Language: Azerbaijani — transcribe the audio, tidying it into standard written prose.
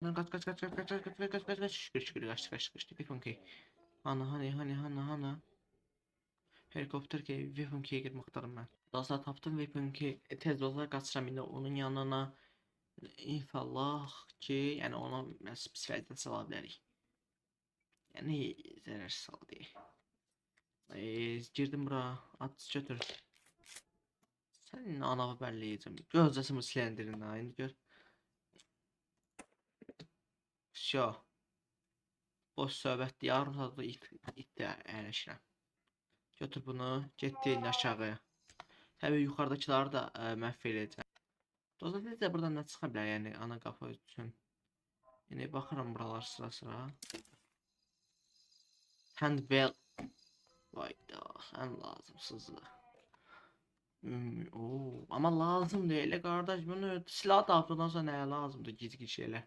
Lan kaç kaç kaç kaç kaç kaç kaç kaç kaç kaç kaç şükür şükür kaçtı kaçtı kaçtı weapon key. Ana. Helikopter key weapon key'e girmektedim ben. Dostlar taptım weapon key tez olsa kaçacağım yine onun yanına. İnşallah ki yani ona spesialden sala bilərik. Yəni zərərsiz sal deyək. Girdim bura at götür. Sənin anavı bəlləyəcəm. Gözcəsimi silendirin ha indi gör. Şo. Boş söhbətdir. Yarım saatda it əyləşirəm. Götür bunu, getdin aşağı. Təbii yuxarıdakıları da məhv eləyəcəm. Dostlar necə buradan nə çıxa bilər? Yəni ana qapı üçün. Yəni baxıram buralar sıra. Handbell. Vay da, ən lazımsızı. Oo, amma lazımdır elə qardaş bunu silah tapdıqdan sonra nəyə lazımdır gizli şeylər.